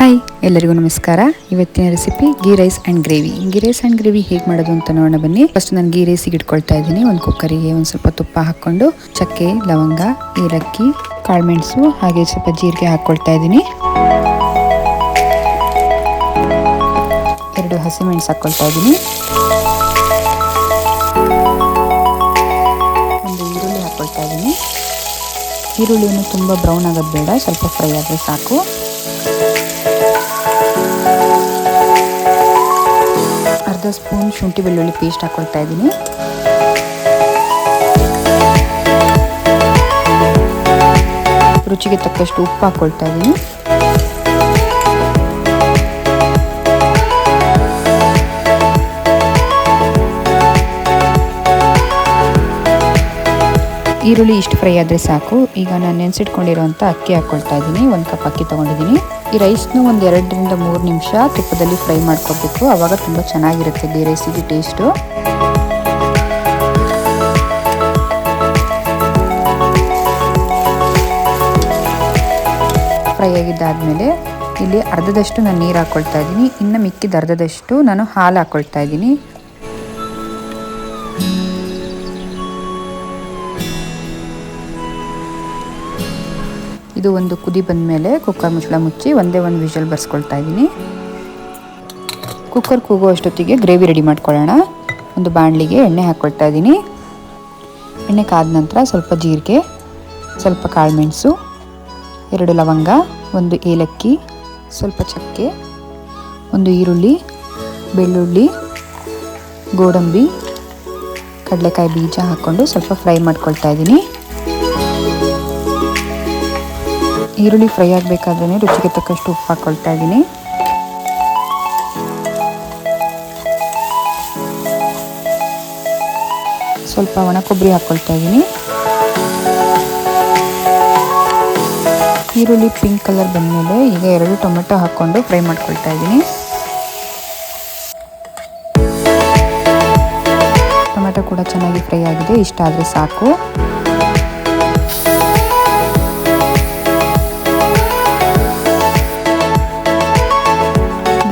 Hi ಎಲ್ಲರಿಗೂ ನಮಸ್ಕಾರ. ಇವತ್ತಿನ recipe ghee rice and gravy. Ghee rice and gravy ಹೇಗೆ ಮಾಡೋದು ಅಂತ ನೋಡೋಣ ಬನ್ನಿ. ಫಸ್ಟ್ ನಾನು ಗೀ ರೈಸಿಗೆ ಇಟ್ಕೊಳ್ತಾ ಇದ್ದೀನಿ. ಒಂದು ಕುಕ್ಕರಿಗೆ ಒಂದು ಸ್ವಲ್ಪ ತುಪ್ಪ ಹಾಕ್ಕೊಂಡು ಚಕ್ಕೆ, ಲವಂಗ, ಏಲಕ್ಕಿ, ಕಾಳುಮೆಣಸು ಹಾಗೆ ಸ್ವಲ್ಪ ಜೀರಿಗೆ ಹಾಕ್ಕೊಳ್ತಾ ಇದ್ದೀನಿ. 2 ಹಸಿಮೆಣಸು ಹಾಕ್ಕೊಳ್ತಾ ಇದ್ದೀನಿ. ಒಂದು ಈರುಳ್ಳಿ ಹಾಕ್ಕೊಳ್ತಾ ಇದ್ದೀನಿ. ಈರುಳ್ಳಿಯನ್ನು ತುಂಬ ಬ್ರೌನ್ ಆಗೋದು ಬೇಡ, ಸ್ವಲ್ಪ ಫ್ರೈ ಆದರೆ ಸಾಕು. ಅರ್ಧ ಸ್ಪೂನ್ ಶುಂಠಿ ಬೆಳ್ಳುಳ್ಳಿ ಪೇಸ್ಟ್ ಹಾಕ್ಕೊಳ್ತಾ ಇದ್ದೀನಿ. ರುಚಿಗೆ ತಕ್ಕಷ್ಟು ಉಪ್ಪು ಹಾಕ್ಕೊಳ್ತಾ ಇದ್ದೀನಿ. ಈರುಳ್ಳಿ ಇಷ್ಟು ಫ್ರೈ ಆದರೆ ಸಾಕು. ಈಗ ನಾನು ನೆನೆಸಿಟ್ಕೊಂಡಿರೋಂಥ ಅಕ್ಕಿ ಹಾಕ್ಕೊಳ್ತಾ ಇದ್ದೀನಿ. 1 ಕಪ್ ಅಕ್ಕಿ ತೊಗೊಂಡಿದ್ದೀನಿ. ಈ ರೈಸ್ನು ಒಂದು 2 ರಿಂದ 3 ನಿಮಿಷ ತುಪ್ಪದಲ್ಲಿ ಫ್ರೈ ಮಾಡ್ಕೋಬೇಕು. ಆವಾಗ ತುಂಬ ಚೆನ್ನಾಗಿರುತ್ತೆ ಗೀ ರೈಸಿಗೆ ಟೇಸ್ಟು. ಫ್ರೈ ಆಗಿದ್ದಾದಮೇಲೆ ಇಲ್ಲಿ ಅರ್ಧದಷ್ಟು ನಾನು ನೀರು ಹಾಕ್ಕೊಳ್ತಾ ಇದ್ದೀನಿ. ಇನ್ನು ಮಿಕ್ಕಿದ ಅರ್ಧದಷ್ಟು ನಾನು ಹಾಲು ಹಾಕ್ಕೊಳ್ತಾ ಇದ್ದೀನಿ. ಇದು ಒಂದು ಕುದಿ ಬಂದ ಮೇಲೆ ಕುಕ್ಕರ್ ಮುಚ್ಚಳ ಮುಚ್ಚಿ ಒಂದೇ ಒಂದು ವಿಷಲ್ ಬರ್ಸ್ಕೊಳ್ತಾ ಇದ್ದೀನಿ. ಕುಕ್ಕರ್ ಕೂಗೋ ಅಷ್ಟೊತ್ತಿಗೆ ಗ್ರೇವಿ ರೆಡಿ ಮಾಡ್ಕೊಳ್ಳೋಣ. ಒಂದು ಬಾಣಲಿಗೆ ಎಣ್ಣೆ ಹಾಕ್ಕೊಳ್ತಾ ಇದ್ದೀನಿ. ಎಣ್ಣೆ ಕಾದ ನಂತರ ಸ್ವಲ್ಪ ಜೀರಿಗೆ, ಸ್ವಲ್ಪ ಕಾಳುಮೆಣಸು, 2 ಲವಂಗ, 1 ಏಲಕ್ಕಿ, ಸ್ವಲ್ಪ ಚಕ್ಕೆ, 1 ಈರುಳ್ಳಿ, ಬೆಳ್ಳುಳ್ಳಿ, ಗೋಡಂಬಿ, ಕಡಲೆಕಾಯಿ ಬೀಜ ಹಾಕ್ಕೊಂಡು ಸ್ವಲ್ಪ ಫ್ರೈ ಮಾಡ್ಕೊಳ್ತಾ ಇದ್ದೀನಿ. ಈರುಳ್ಳಿ ಫ್ರೈ ಆಗಬೇಕಾದ್ರೆ ರುಚಿಗೆ ತಕ್ಕಷ್ಟು ಉಪ್ಪು ಹಾಕ್ಕೊಳ್ತಾ ಇದ್ದೀನಿ. ಸ್ವಲ್ಪ ಒಣ ಕೊಬ್ಬರಿ ಹಾಕ್ಕೊಳ್ತಾ ಇದ್ದೀನಿ. ಈರುಳ್ಳಿ ಪಿಂಕ್ ಕಲರ್ ಬಂದಮೇಲೆ ಈಗ 2 ಟೊಮೆಟೊ ಹಾಕ್ಕೊಂಡು ಫ್ರೈ ಮಾಡ್ಕೊಳ್ತಾ ಇದ್ದೀನಿ. ಟೊಮೆಟೊ ಕೂಡ ಚೆನ್ನಾಗಿ ಫ್ರೈ ಆಗಿದೆ. ಇಷ್ಟ ಆದರೆ ಸಾಕು.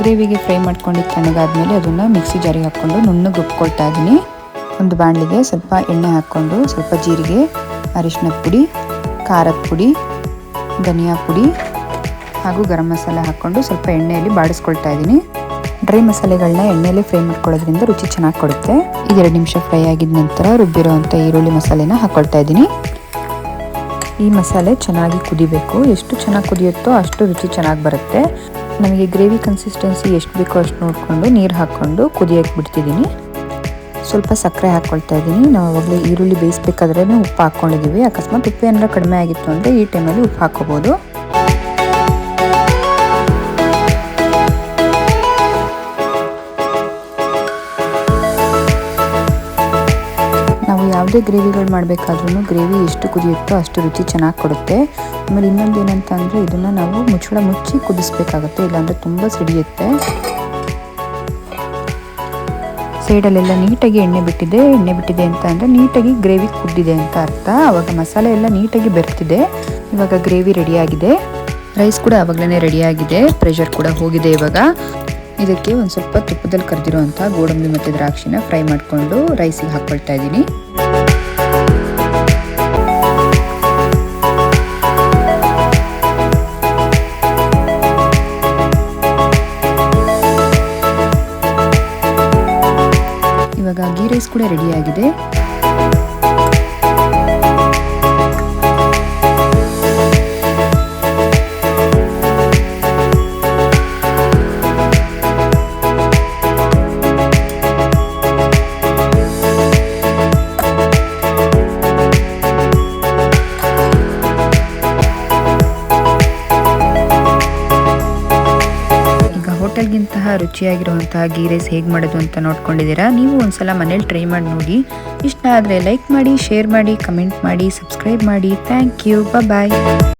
ಗ್ರೇವಿಗೆ ಫ್ರೈ ಮಾಡ್ಕೊಂಡಿದ್ದು ತಣ್ಣಗಾದ್ಮೇಲೆ ಅದನ್ನು ಮಿಕ್ಸಿ ಜಾರಿಗೆ ಹಾಕ್ಕೊಂಡು ನುಣ್ಣಗೆ ರುಬ್ಕೊಳ್ತಾ ಇದ್ದೀನಿ. ಒಂದು ಬಾಣಲಿಗೆ ಸ್ವಲ್ಪ ಎಣ್ಣೆ ಹಾಕ್ಕೊಂಡು ಸ್ವಲ್ಪ ಜೀರಿಗೆ, ಅರಿಶಿಣದ ಪುಡಿ, ಖಾರದ ಪುಡಿ, ಧನಿಯಾ ಪುಡಿ ಹಾಗೂ ಗರಂ ಮಸಾಲೆ ಹಾಕ್ಕೊಂಡು ಸ್ವಲ್ಪ ಎಣ್ಣೆಯಲ್ಲಿ ಬಾಡಿಸ್ಕೊಳ್ತಾ ಇದ್ದೀನಿ. ಡ್ರೈ ಮಸಾಲೆಗಳನ್ನ ಎಣ್ಣೆಯಲ್ಲಿ ಫ್ರೈ ಮಾಡ್ಕೊಳ್ಳೋದ್ರಿಂದ ರುಚಿ ಚೆನ್ನಾಗಿ ಕೊಡುತ್ತೆ. ಈಗ 2 ನಿಮಿಷ ಫ್ರೈ ಆಗಿದ ನಂತರ ರುಬ್ಬಿರೋವಂಥ ಈರುಳ್ಳಿ ಮಸಾಲೆನ ಹಾಕ್ಕೊಳ್ತಾ ಇದ್ದೀನಿ. ಈ ಮಸಾಲೆ ಚೆನ್ನಾಗಿ ಕುದಿಬೇಕು. ಎಷ್ಟು ಚೆನ್ನಾಗಿ ಕುದಿಯುತ್ತೋ ಅಷ್ಟು ರುಚಿ ಚೆನ್ನಾಗಿ ಬರುತ್ತೆ. ನಮಗೆ ಗ್ರೇವಿ ಕನ್ಸಿಸ್ಟೆನ್ಸಿ ಎಷ್ಟು ಬೇಕೋ ಅಷ್ಟು ನೋಡಿಕೊಂಡು ನೀರು ಹಾಕ್ಕೊಂಡು ಕುದಿಯೋಕ್ಕೆ ಬಿಡ್ತಿದ್ದೀನಿ. ಸ್ವಲ್ಪ ಸಕ್ಕರೆ ಹಾಕ್ಕೊಳ್ತಾ ಇದ್ದೀನಿ. ನಾವು ಅವಾಗಲೇ ಈರುಳ್ಳಿ ಬೇಯಿಸ್ಬೇಕಾದ್ರೆ ಉಪ್ಪು ಹಾಕ್ಕೊಂಡಿದ್ದೀವಿ. ಅಕಸ್ಮಾತ್ ಉಪ್ಪು ಏನಾರ ಕಡಿಮೆ ಆಗಿತ್ತು ಅಂದರೆ ಈ ಟೈಮಲ್ಲಿ ಉಪ್ಪು ಹಾಕ್ಕೋಬೋದು. ನಾವು ಯಾವುದೇ ಗ್ರೇವಿಗಳು ಮಾಡಬೇಕಾದ್ರೂ ಗ್ರೇವಿ ಎಷ್ಟು ಕುದಿಯುತ್ತೋ ಅಷ್ಟು ರುಚಿ ಚೆನ್ನಾಗಿ ಕೊಡುತ್ತೆ. ಆಮೇಲೆ ಇನ್ನೊಂದು ಏನಂತ ಅಂದರೆ ಇದನ್ನು ನಾವು ಮುಚ್ಚಳ ಮುಚ್ಚಿ ಕುದಿಸ್ಬೇಕಾಗುತ್ತೆ, ಇಲ್ಲಾಂದರೆ ತುಂಬ ಸಿಡಿಯುತ್ತೆ. ಸೈಡಲ್ಲೆಲ್ಲ ನೀಟಾಗಿ ಎಣ್ಣೆ ಬಿಟ್ಟಿದೆ ಅಂತ ಅಂದರೆ ನೀಟಾಗಿ ಗ್ರೇವಿ ಕುದ್ದಿದೆ ಅಂತ ಅರ್ಥ. ಆವಾಗ ಮಸಾಲೆ ಎಲ್ಲ ನೀಟಾಗಿ ಬೆರ್ತಿದೆ. ಇವಾಗ ಗ್ರೇವಿ ರೆಡಿಯಾಗಿದೆ. ರೈಸ್ ಕೂಡ ಆವಾಗಲೇ ರೆಡಿಯಾಗಿದೆ. ಪ್ರೆಷರ್ ಕೂಡ ಹೋಗಿದೆ. ಇವಾಗ ಇದಕ್ಕೆ ಒಂದು ಸ್ವಲ್ಪ ತುಪ್ಪದಲ್ಲಿ ಕರೆದಿರುವಂಥ ಗೋಡಂಬಿ ಮತ್ತು ದ್ರಾಕ್ಷಿನ ಫ್ರೈ ಮಾಡಿಕೊಂಡು ರೈಸಿಗೆ ಹಾಕ್ಕೊಳ್ತಾ ಇದ್ದೀನಿ. ಇವಾಗ ಗೀ ರೈಸ್ ಕೂಡ ರೆಡಿಯಾಗಿದೆ. ಹೋಟೆಲ್ಗಿಂತಹ ರುಚಿಯಾಗಿರುವಂತಹ ಗೀ ರೈಸ್ ಹೇಗೆ ಮಾಡೋದು ಅಂತ ನೋಡ್ಕೊಂಡಿದ್ದೀರಾ. ನೀವು ಒಂದ್ಸಲ ಮನೇಲಿ ಟ್ರೈ ಮಾಡಿ ನೋಡಿ. ಇಷ್ಟ ಆದರೆ ಲೈಕ್ ಮಾಡಿ, ಶೇರ್ ಮಾಡಿ, ಕಮೆಂಟ್ ಮಾಡಿ, ಸಬ್ಸ್ಕ್ರೈಬ್ ಮಾಡಿ. Thank you. ಬಾಯ್.